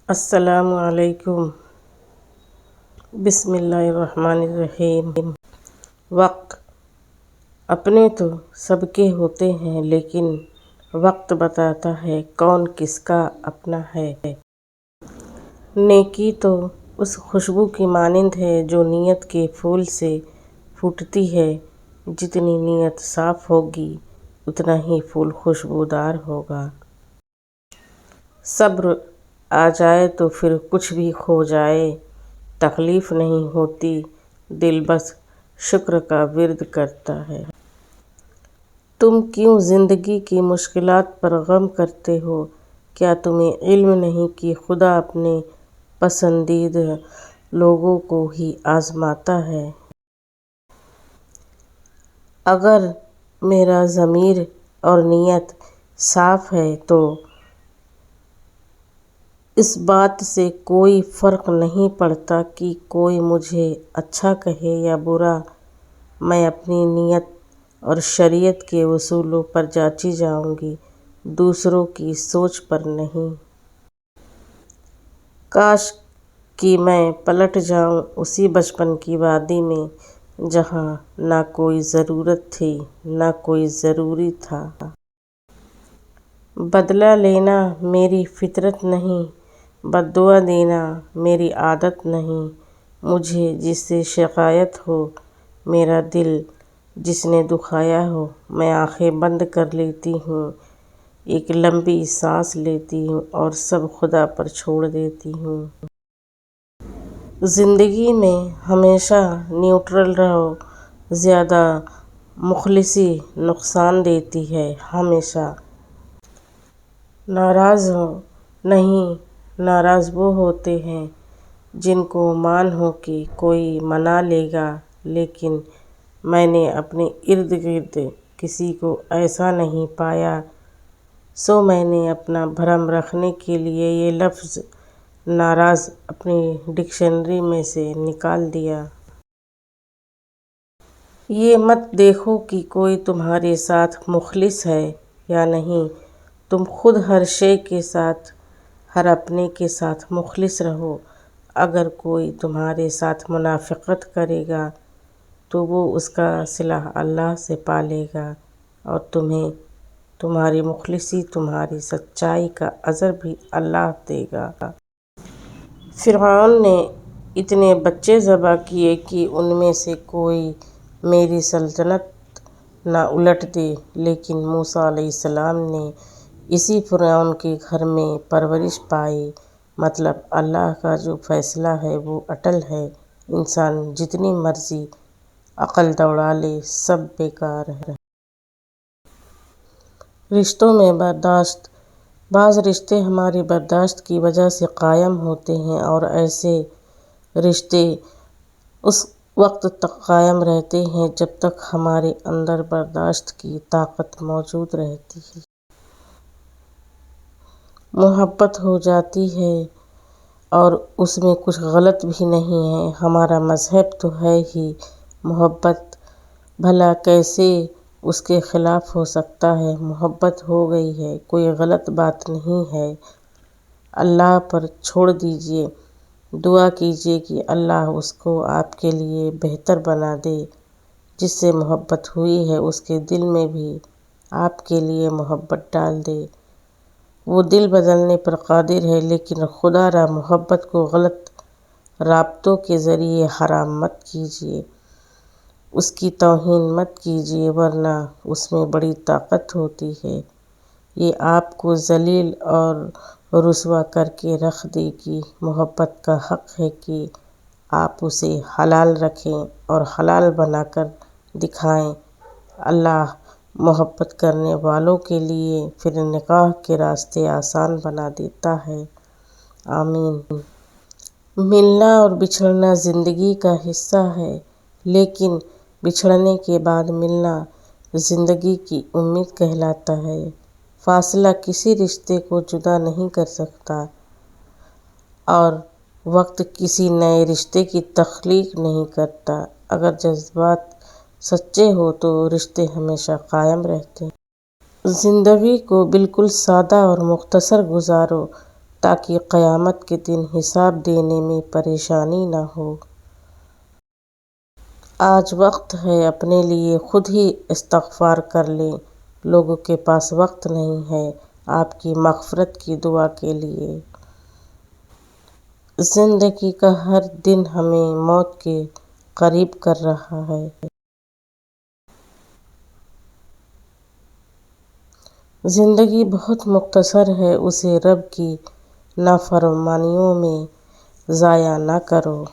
السلام علیکم۔ بسم اللہ الرحمن الرحیم۔ وقت اپنے تو سب کے ہوتے ہیں، لیکن وقت بتاتا ہے کون کس کا اپنا ہے۔ نیکی تو اس خوشبو کی مانند ہے جو نیت کے پھول سے پھوٹتی ہے۔ جتنی نیت صاف ہوگی اتنا ہی پھول خوشبودار ہوگا۔ صبر آ جائے تو پھر کچھ بھی کھو جائے، تکلیف نہیں ہوتی، دل بس شکر کا ورد کرتا ہے۔ تم کیوں زندگی کی مشکلات پر غم کرتے ہو؟ کیا تمہیں علم نہیں کہ خدا اپنے پسندیدہ لوگوں کو ہی آزماتا ہے؟ اگر میرا ضمیر اور نیت صاف ہے تو اس بات سے کوئی فرق نہیں پڑتا کہ کوئی مجھے اچھا کہے یا برا۔ میں اپنی نیت اور شریعت کے اصولوں پر جانچی جاؤں گی، دوسروں کی سوچ پر نہیں۔ کاش کہ میں پلٹ جاؤں اسی بچپن کی وادی میں جہاں نہ کوئی ضرورت تھی نہ کوئی ضروری تھا۔ بدلہ لینا میری فطرت نہیں، بد دعا دینا میری عادت نہیں۔ مجھے جس سے شکایت ہو، میرا دل جس نے دکھایا ہو، میں آنکھیں بند کر لیتی ہوں، ایک لمبی سانس لیتی ہوں اور سب خدا پر چھوڑ دیتی ہوں۔ زندگی میں ہمیشہ نیوٹرل رہو، زیادہ مخلصی نقصان دیتی ہے۔ ہمیشہ ناراض ہو نہیں، ناراض وہ ہوتے ہیں جن کو مان ہو کہ کوئی منا لے گا، لیکن میں نے اپنے ارد گرد کسی کو ایسا نہیں پایا، سو میں نے اپنا بھرم رکھنے کے لیے یہ لفظ ناراض اپنی ڈکشنری میں سے نکال دیا۔ یہ مت دیکھو کہ کوئی تمہارے ساتھ مخلص ہے یا نہیں، تم خود ہر شے کے ساتھ، ہر اپنے کے ساتھ مخلص رہو۔ اگر کوئی تمہارے ساتھ منافقت کرے گا تو وہ اس کا صلہ اللہ سے پا لے گا اور تمہیں تمہاری مخلصی، تمہاری سچائی کا اجر بھی اللہ دے گا۔ فرعون نے اتنے بچے ذبح کیے کہ ان میں سے کوئی میری سلطنت نہ الٹ دے، لیکن موسیٰ علیہ السلام نے اسی فرعون کے گھر میں پرورش پائی۔ مطلب اللہ کا جو فیصلہ ہے وہ اٹل ہے، انسان جتنی مرضی عقل دوڑا لے سب بیکار ہے۔ رشتوں میں برداشت، بعض رشتے ہماری برداشت کی وجہ سے قائم ہوتے ہیں اور ایسے رشتے اس وقت تک قائم رہتے ہیں جب تک ہمارے اندر برداشت کی طاقت موجود رہتی ہے۔ محبت ہو جاتی ہے اور اس میں کچھ غلط بھی نہیں ہے، ہمارا مذہب تو ہے ہی محبت، بھلا کیسے اس کے خلاف ہو سکتا ہے؟ محبت ہو گئی ہے، کوئی غلط بات نہیں ہے۔ اللہ پر چھوڑ دیجیے، دعا کیجیے کہ اللہ اس کو آپ کے لیے بہتر بنا دے۔ جس سے محبت ہوئی ہے اس کے دل میں بھی آپ کے لیے محبت ڈال دے۔ وہ دل بدلنے پر قادر ہے، لیکن خدا را محبت کو غلط رابطوں کے ذریعے حرام مت کیجیے، اس کی توہین مت کیجیے، ورنہ اس میں بڑی طاقت ہوتی ہے، یہ آپ کو ذلیل اور رسوا کر کے رکھ دے گی۔ محبت کا حق ہے کہ آپ اسے حلال رکھیں اور حلال بنا کر دکھائیں۔ اللہ محبت کرنے والوں کے لیے پھر نکاح کے راستے آسان بنا دیتا ہے۔ آمین۔ ملنا اور بچھڑنا زندگی کا حصہ ہے، لیکن بچھڑنے کے بعد ملنا زندگی کی امید کہلاتا ہے۔ فاصلہ کسی رشتے کو جدا نہیں کر سکتا اور وقت کسی نئے رشتے کی تخلیق نہیں کرتا۔ اگر جذبات سچے ہوں تو رشتے ہمیشہ قائم رہتے ہیں۔ زندگی کو بالکل سادہ اور مختصر گزارو، تاکہ قیامت کے دن حساب دینے میں پریشانی نہ ہو۔ آج وقت ہے اپنے لیے خود ہی استغفار کر لیں، لوگوں کے پاس وقت نہیں ہے آپ کی مغفرت کی دعا کے لیے۔ زندگی کا ہر دن ہمیں موت کے قریب کر رہا ہے۔ زندگی بہت مختصر ہے، اسے رب کی نافرمانیوں میں ضائع نہ کرو۔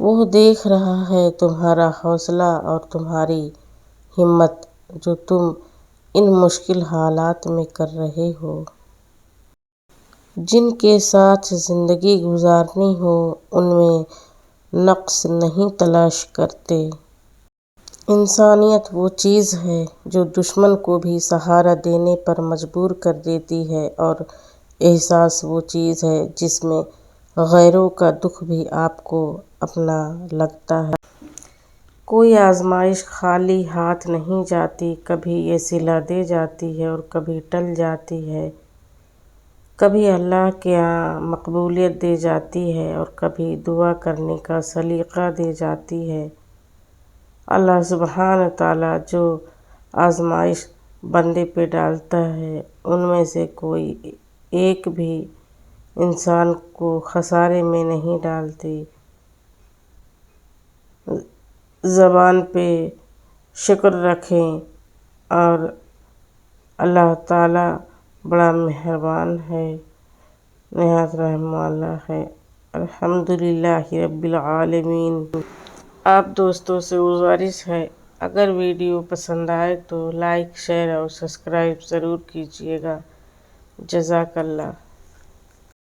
وہ دیکھ رہا ہے تمہارا حوصلہ اور تمہاری ہمت جو تم ان مشکل حالات میں کر رہے ہو۔ جن کے ساتھ زندگی گزارنی ہو ان میں نقص نہیں تلاش کرتے۔ انسانیت وہ چیز ہے جو دشمن کو بھی سہارا دینے پر مجبور کر دیتی ہے، اور احساس وہ چیز ہے جس میں غیروں کا دکھ بھی آپ کو اپنا لگتا ہے۔ کوئی آزمائش خالی ہاتھ نہیں جاتی، کبھی یہ صلہ دے جاتی ہے اور کبھی ٹل جاتی ہے، کبھی اللہ کے ہاں مقبولیت دے جاتی ہے اور کبھی دعا کرنے کا سلیقہ دے جاتی ہے۔ اللہ سبحانہ تعالیٰ جو آزمائش بندے پہ ڈالتا ہے ان میں سے کوئی ایک بھی انسان کو خسارے میں نہیں ڈالتی۔ زبان پہ شکر رکھیں اور اللہ تعالیٰ بڑا مہربان ہے، نہایت رحم والا ہے۔ الحمدللہ رب العالمین۔ آپ دوستوں سے گزارش ہے اگر ویڈیو پسند آئے تو لائک، شیئر اور سبسکرائب ضرور کیجیے گا۔ جزاک اللہ۔